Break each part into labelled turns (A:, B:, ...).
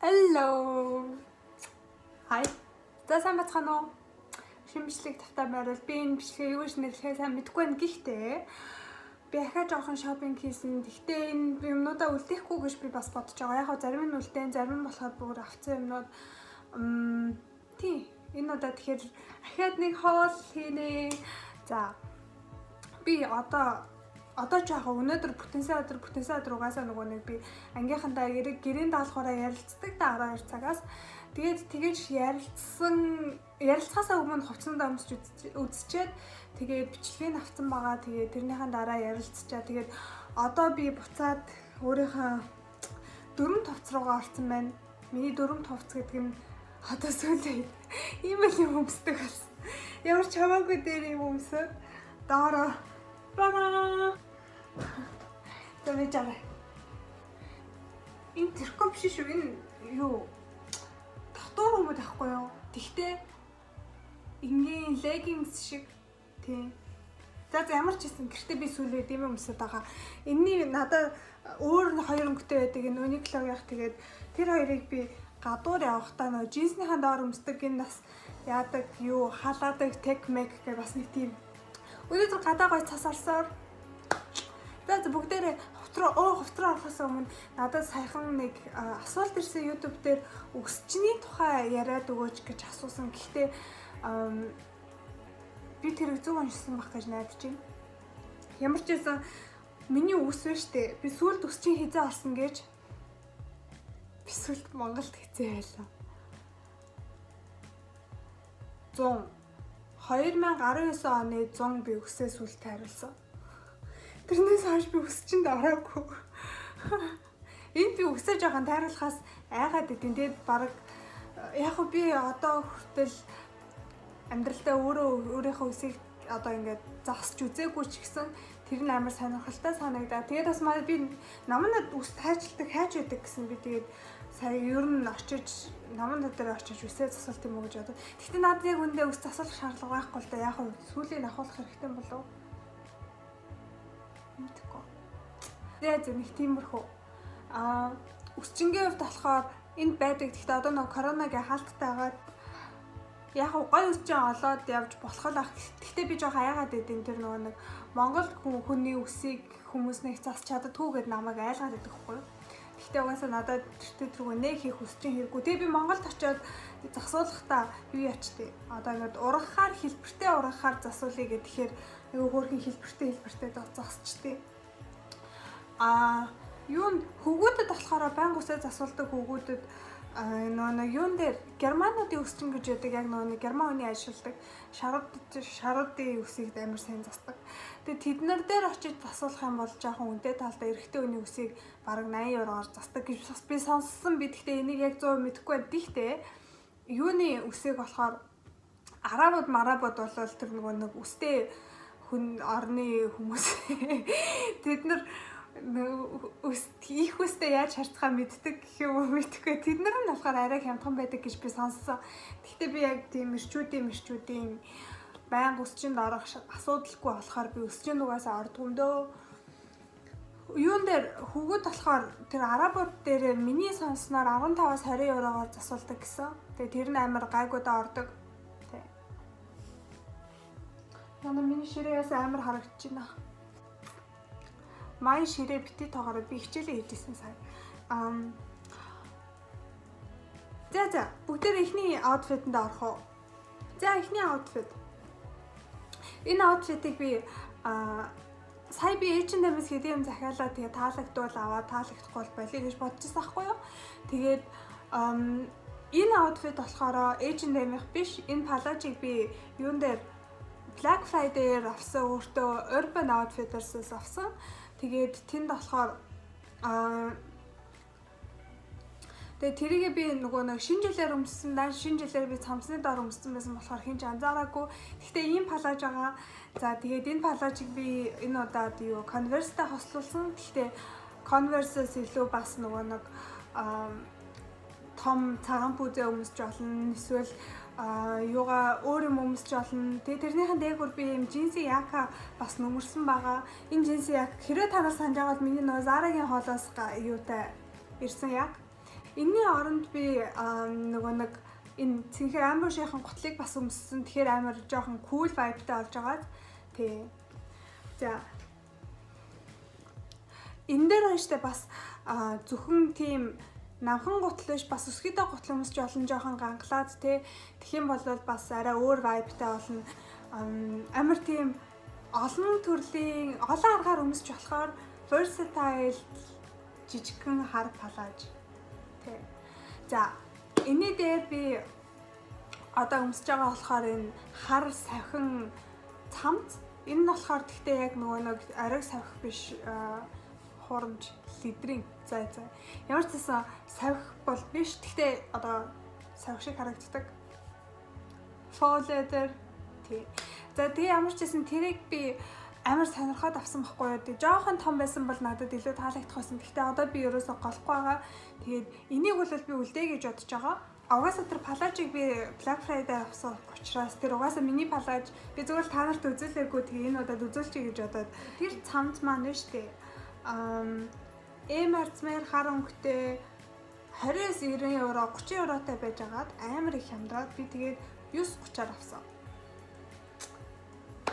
A: Hello. Hi. За сайн бацгаана уу? Шинэ бичлэг тавтай байвал би энэ бичлэгийг юу гэж нэрлэхээ сайн мэдэхгүй байна. Гэхдээ би ахаа жоохон шопинг хийсэн. Гэхдээ энэ юмнуудаа үлдээхгүй гэж би бас бодож байгаа. Яг хөө зарим нь үлдээн, зарим нь болохоор бүр авцсан юмнууд. Энэ удаа тэгэхээр ахаад нэг хоол хийнэ. За. Би одоо ч яг өнөөдөр бүтэнсээ угаасаа нөгөө нэг би ангийнхандаа гэрийн даалгавраа ярилцдаг та 12 цагаас тэгэж ярилцахаасаа өмнө хувцсандаа үзчихэд тэгээд бичлэгийг авсан байгаа. Тэгээд тэрнийхэн дараа ярилцчаа. Тэгээд одоо би буцаад өөрийнхөө дөрөв товц руугаа орсон байна. Миний дөрөв товц гэдэг нь одоо сүүлийн ийм юм өмсдөг болсон. Ямар ч хамаагүй дээр юм өмсөд доороо бага. Тэгэж байгаа. Энэ тэрхүү биш шүү. Энэ юу? Татвар хүмүүс ахгүй юу? Тэгтээ ингийн leggings шиг тийм. За ямар ч юм гэртээ би сүүлээ тийм юм өмсөд байгаа. Энэний надад өөр хоёр өнгөтэй байдаг. Энэ Uniqlo яг тэгээд тэр хоёрыг би гадуур явахдаа нөө джинсныхаа доор өмсдөг. Энэ бас яадаг юу халаадаг tech make гэх бас нэг тийм. Өнөөдөр гадаа гой цас орсоор. За бүгдээрээ хувцраа орохоос өмнө надад саяхан нэг асуулт ирсэн YouTube дээр өсчний тухай яриад өгөөч гэж асуусан. Гэхдээ би тэр зөв уншсан байх гэж найдаж байна. Ямар ч байсан миний үс вэ штэ. Би сүүлд өсчин хизээ орсон гэж. Би сүүлд Монголд хизээ байлаа. 2019 оны 100 би өсөө сүлд тайруулсан. Тэрнээс хойш би өсчинд ороогүй. Энд би өсөж байгаа тайруулахаас айгаад идэв. Тэгээд баг яг хөө би одоо хүртэл амьдралдаа өөрийнхөө үсийг одоо ингээд засч үзээгүй ч гэсэн тэр нь амар сонирхолтой санагдаа. Тэгээд бас би намнад үс хайчилдаг хайж байдаг гэсэн би тэгээд сая ер нь очиж намнад дээр очиж үсээ засалт юм уу гэж бодод. Гэхдээ надад яг үндэ үс засах шаардлага байхгүй л да. Яг хөө сүүлийн ахуулах хэрэгтэй болов. Тэгээд нэг тиймэрхүү. Өсчингийн хувьд болохоор энд байдаг. Гэхдээ одоо нэг коронагийн хаалттай байгаа. Яг гой өсчин олоод явж болох л ах. Гэхдээ би жоохон аяагаад идэв тэр нөгөө нэг Монгол хүний үсийг хүмүүс нэг засч чаддгүй гэд намайг айлгаад идэх байхгүй юу. Гэхдээ угаасаа надад тэртээ нэг хийх өсчин хэрэггүй. Тэгээ би Монголд очиод засуулахдаа юу ячтээ. Одоо ингээд ургахаар хэлбэртэй ургахаар засуулъя гэхээр нэг хөөрхөн хэлбэртэй засчтээ. Юунд хөвгүүдэд болохоор байнга үсээ засуулдаг хөвгүүдэд нөгөө юун дээр германуудын өсчин гэж яддаг яг нөгөө герман хүний ажилладаг шаруудын үсийг амар сайн засдаг. Тэгээд тэднэр дээр очиж засуулах юм бол жоохон үнэтэй талдаа эрэгтэй хүний үсийг бараг 80 еврогаар засдаг гэж би сонссон. Би гэхдээ энийг яг 100% мэдэхгүй байна. Гэхдээ юуны үсийг болохоор арабууд бол тэр нөгөө нэг үстэй орны хүмүүс тэд нар их үстэй яаж харцгаа мэддэг гэх юм мэдхгүй. Тэд нар нь болохоор арай хямдхан байдаг гэж би сонссон. Гэхдээ би яг тийм эрчүүдийн байнга өсчинд орох асуудалгүй болохоор би өсчинд угаасаа ордгоо дөө. Юун дээр хөвгүүд болохоор тэр арабууд дээр миний сонссноор 15-аас 20 евроогоор засуулдаг гэсэн. Тэгээ тэр нь амар гайгуудаа ордог. Тэг. Яна миний ширээс амар харагдаж байна. Май ширээ бити тоогоор би хичээлээ хийжсэн сая. За бүгдээ эхний аутфитэнд орох уу? За эхний аутфит. Энэ аутфитыг би сая би H&M-с хэдийн юм захиалаа тэгээ таалагдвал аваад таалагдахгүй бол болиё гэж бодчихсан байхгүй юу? Тэгээд энэ аутфит болохоор H&M-ийнх биш. Энэ палажийг би юун дээр Black Friday-ээр авсан өөртөө Urban Outfitters-аас авсан. Тэгээд тэнд болохоор тэгээд тэрийгээ би нөгөө нэг шинэ жилээр өмссөн. Шинэ жилээр би цамцны доор өмссөн байсан болохоор хинч анзаараагүй. Гэхдээ ийм палаж байгаа. За тэгээд энэ палажийг би энэ удаад юу Converse-тай хослуулсан. Гэхдээ Converse-с илүү бас нөгөө нэг том цагаан пүүзээ өмсч болно. Эсвэл юугаа өөр юм өмсч болно. Тэгээ тэрнийхэн дээгүүр би юм джинси яка бас нөмөрсөн байгаа. Энэ джинси як хэрэг танаар санаж байгаа бол миний нөө Zara-гийн хоолоос юутай ирсэн яг. Энийн оронд би нөгөө нэг энэ цэнхэр амбушийн готлыг бас өмссөн. Тэгэхээр амар жоохон cool vibeтай болж байгаа. Тий. За. Энэ дээр штэ бас зөвхөн тийм намхан гутал биш бас өсгийтэй гутал өмсч олон жоохон гангалаад тий. Тэгэх юм бол бас арай өөр vibeтай болно. Амар тийм олон төрлийн олон аргаар өмсч болохоор versatile жижигхэн хар палаж. Тий. За, энэ дээр би одоо өмсөж байгаа болохоор энэ хар савхин цамц. Энэ нь болохоор гэхдээ яг нөгөө нэг ариг савх биш хурамж лидрийн. За. Ямар ч гэсэн савх бол биш. Гэхдээ одоо савх шиг харагддаг. Faux leather. Тий. За тэгээ ямар ч гэсэн тэрийг би амар сонирхоод авсан байхгүй юу. Тэгээ жоохон том байсан бол надад илүү таалагдах байсан. Гэхдээ одоо би ерөөсөө голохгүй байгаа. Тэгээд энийг бол би үлдээ гэж бодож байгаа. Угаасаа тэр палажийг би Black Friday авсан учраас тэр угаасаа миний палаж би зөвхөн та нарт үзүүлээгүй. Тэгээ энэ удаад үзүүлчихье гэж бодоод тэр цамц маань нь шүү дээ. Эмэрцмэр хар өнгөтэй 20-90 евро 30 евротой байж агаад амар их хямдраад би тэгээд 9.30-аар авсан.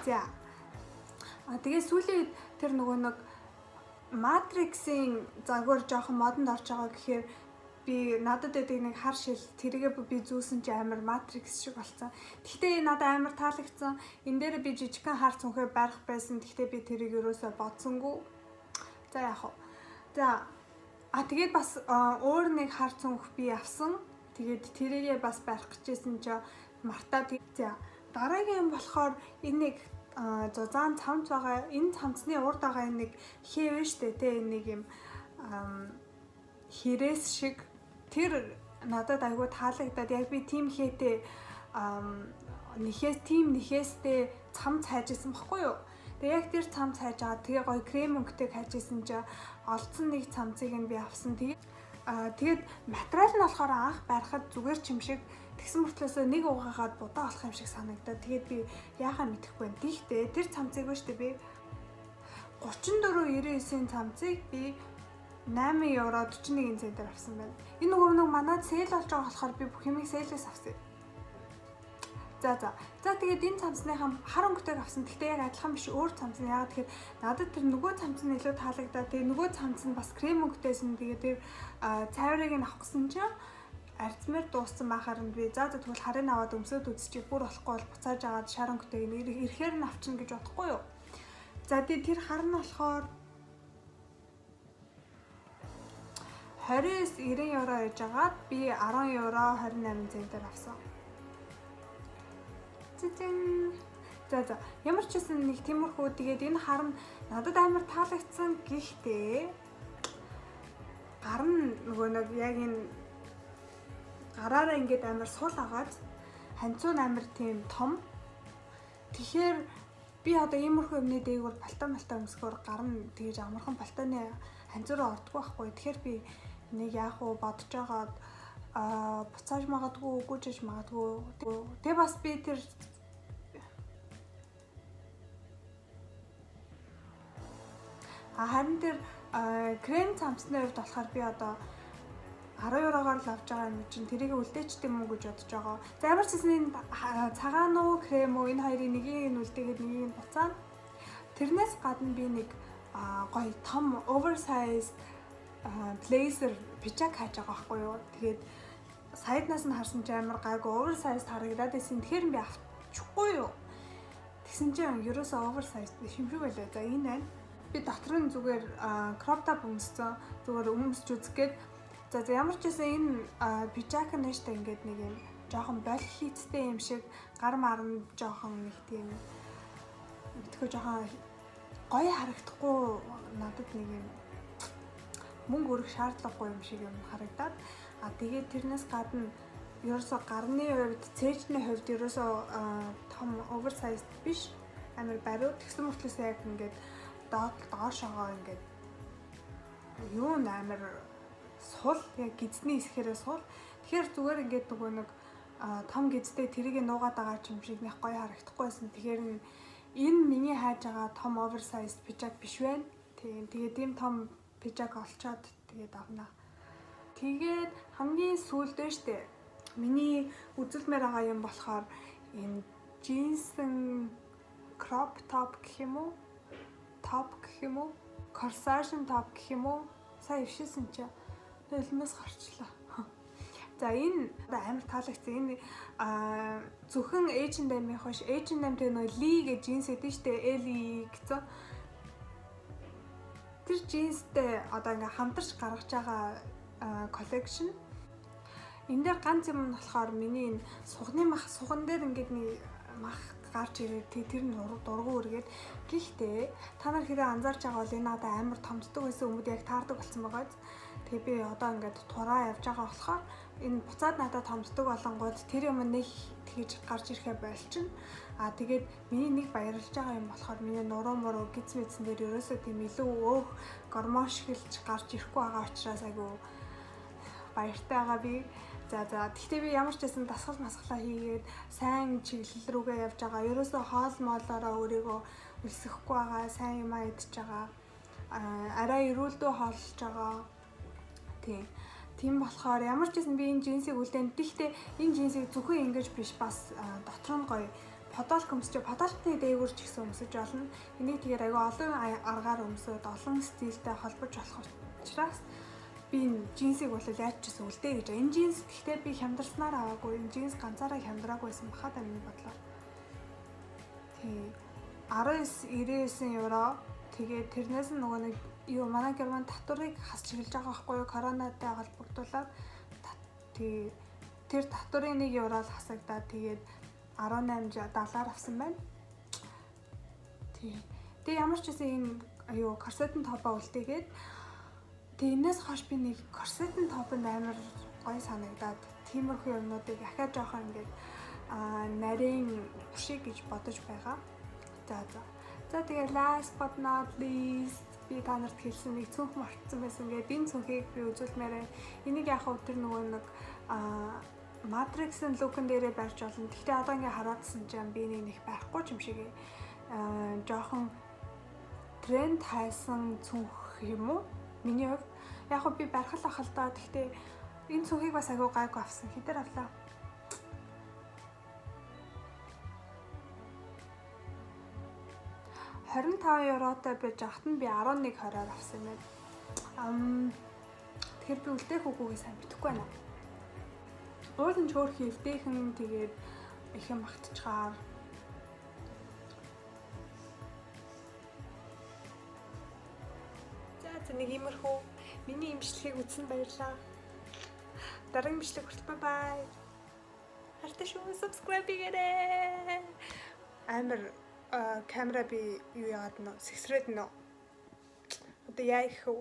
A: За. Тэгээ сүүлийн тэр нөгөө нэг Matrix-ийн загвар жоохон модонд орж байгаа гэхээр би надад байдаг нэг хар шил тэргээ би зүүсэн чи амар Matrix шиг болсон. Гэхдээ надад амар таалагдсан. Энэ дээр би жижигхэн хар цүнхээ барих байсан. Гэхдээ би тэрийг ерөөсөө бодсонгүй. За яах вэ? За. Тэгээд бас өөр нэг хар цүнх би авсан. Тэгээд тэрийгээ бас барих гэжсэн чи мартаа. За. Дараагийн юм болохоор энэ нэг зузаан цамц байгаа. Энэ цамцны урд байгаа нэг хээвэ штэ тэ нэг юм хэрээс шиг тэр надад айгүй таалагдаад яг би тим хээтэй нэхээстэй цамц хайжсэн баггүй юу. Тэгээ яг тэр цамц хайж байгаа. Тэгээ гоё крем өнгөтэй хайжсэн чи олдсон нэг цамцыг нь би авсан. Тэгээд материал нь болохоор анх барихад зүгээр ч юм шиг тэгсэн мөртлөөсөө нэг угаагаад будаа болох юм шиг санагдаад тэгээд би яахаа мэдэхгүй байна. Тэгтээ тэр цамцыг ба штэ би 34.99-ийн цамцыг би 8 евро 41 центээр авсан байна. Энэ нөгөө манад сейл болж байгаа болохоор би бүх юмыг сейлээс авсан. За тэгээд энэ цамцныхаа хар өнгөтэйг авсан. Гэхдээ яг адилхан биш өөр цамц нь. Яагаад тэгэхээр надад тэр нөгөө цамц нь илүү таалагдаад тэгээ нөгөө цамц нь бас крем өнгөтэйсэн. Тэгээд тэр цайврыг нь авах гэсэн чинь арцмэр дууссан байхаар нь би за тэгвэл харин аваад өмсөд үзчих бүр болохгүй бол буцааж агаад шар өнгөтэйг нь ирэхээр нь авчна гэж бодохгүй юу. За тэгээд тэр хар нь болохоор 20-90 евро гэж агаад би 10 евро 28 центээр авсан. За ямар ч гэсэн нэг тиймэрхүү тэгээд энэ хар нь надад амар таалагдсан. Гэхдээ гар нь нөгөө нэг яг энэ гараараа ингээд амар сул агаад ханцуу амар тийм том. Тэгэхээр би одоо иймэрхүү юмны дээгүүр палтан өмсгөөр гар нь тэгэж амархан палтаны ханцуураа ордгоо байхгүй. Тэгэхээр би нэг яах вэ бодож байгаад буцааж магадгүй үгүй ч магадгүй. Тэгээ бас би тэр харин тэр крем цамцны хувьд болохоор би одоо 10 евроор л авч байгаа юм чинь тэрийг үлдээчт юм уу гэж бодож байгаа. За ямар ч гэсэн энэ цагаан уу крем уу энэ хоёрын нэгийг нь үлдээгээд нэгийг нь буцаана. Тэрнээс гадна би нэг гоё том oversize blazer пижак хайж байгаа байхгүй юу. Тэгээд сайднаас нь харсан чи амар гайгүй oversize харагдаад байсан. Тэгэхээр би авчихгүй юу. Тэгсэн чинь ерөөсөө oversize биш юм шиг байлаа. За энэ байна. Би дотор нь зүгээр crop top өмссөн. Зүгээр өмсч үзгээд за ямар ч гэсэн энэ пижак нь штэ ингээд нэг юм жоохон бол хийцтэй юм шиг гар марн жоохон нэг тийм мэдхгүй жоохон гоё харагдахгүй надад нэг юм мөнгө өрөх шаардлагагүй юм шиг юм харагдаад тэгээд тэрнээс гадна ерөөсө гарны хувьд цээжний хувьд ерөөсө том oversized биш амар бариу тэгсэн мөртлөөс яг ингээд доошогоо ингээд юу амар сул яг гизний хэсгээрээ сул. Тэгэхээр зүгээр ингээд нөгөө нэг том гизтэй тэрийг нуугаад байгаа юм шиг нэг гоё харагдахгүйсэн. Тэгэхээр энэ миний хайж байгаа том oversized пижак биш байна. Тэгээд ийм том пижак олцоод тэгээд авнаа. Тэгээд хамгийн сүүлд нь штэ. Миний үзүүлмээр байгаа юм болохоор энэ джинсэн crop top гэх юм уу? Топ гэх юм уу? Corsage топ гэх юм уу? Сайн ившсэн чи. Нулимс гарчлаа. За энэ амар таалагдсан. Энэ зөвхөн H&M-ийн хош H&M-тэй нөө Lee гэж джинс гэдэг штэ. L гэсэн. Тэр джинстэй одоо ингээ хамтарч гаргаж байгаа collection. Энэ дээр ганц юм нь болохоор миний энэ суган дээр ингээд нэг мах гарч ирээд тэр нь дургу үргээд гэхдээ та нар хэрэг анзаарч байгаа бол энэ надад амар томддог байсан өмд яг таардаг болсон байгаа. Тэгээ би одоо ингээд тураа явж байгаа болохоор энэ буцаад надад томддог болонгууд тэр юм нэг тэгж гарч ирэхэ болчихно. Тэгээд миний нэг баярлж байгаа юм болохоор миний нуруу гиз мэдсэн дээр ерөөсөө тийм илүү өөх гормон шигэлж гарч ирэхгүй байгаа учраас айгу баяртай байгаа би. За тэгтээ би ямар ч байсан дасгал масгалаа хийгээд сайн чиглэл рүүгээ явж байгаа. Ерөөсөө хоол моолоороо өөрийгөө өлсөхгүй байгаа, сайн юм идж байгаа. Арай эрүүлдөө хооллож байгаа. Тийм болохоор ямар ч байсан би энэ джинсийг үлдээн. Тэгтээ энэ джинсийг зөвхөн ингэж биш бас дотор нь гоё подолк өмсөж, подолкны дээгүүр ч гэсэн өмсөж болно. Энийг тэгээд айгүй олон аргаар өмсөд, олон стилтэй холбож болох учраас би энэ джинсийг бол яаж ч гэсэн үлдээ гэж. Энэ джинс гэхдээ би хямдарснаар аваагүй. Энэ джинс ганцаараа хямдраагүйсэн бахад амины бодлоо. 19.99 евро. Тэгээд тэрнээс нь нөгөө нэг манай герман татварыг хасч эхэлж байгаа байхгүй юу? Коронатай холбогдуулаад тэр татварын 1 евро л хасагдаад тэгээд 18 доллар авсан байна. Тэгээ ямар ч гэсэн энэ корсетын топоо үлдээгээд тэгээ энэс хойш би нэг корсетын топонд амар гоё санагдаад тиймэрхүү юмнуудыг ахаа жоохон ингээд нарийн бушиг гэж бодож байгаа. За тэгээ last but not least би та нарт хэлсэн нэг цүнх мартсан байсан. Тэгээд энэ цүнхийг би үзүүлмээрээ энийг яг өдөр нөгөө нэг Matrix-ын лукн дээрээ барьж олно. Гэхдээ одоо ингээ хараадсан чинь би нэг байхгүй юм шиг жоохон тренд хайсан цүнх юм уу? Миний хувьд яг би барих л ахал та. Гэхдээ энэ цүнхийг бас агай гайгүй авсан. Хэдэр авлаа? €25-тай байж ахт нь би 11.20-аар авсан юм байна. Тэгэхээр би үлдээх үгүйгээ сайн мэдэхгүй байна. Уулын чөөрх хөвдөөхэн тэгээд ихэн магтчихаар. За нэг иймэрхүү миний имжлэгийг үзсэн баярлалаа. Дараагийн имжлэг хүртэл бай. Хайртай шүү, subscribe хийгээрэй. Амар камера би юу яагаад нөө сэгсрээд нөө. Одоо яа их вэ?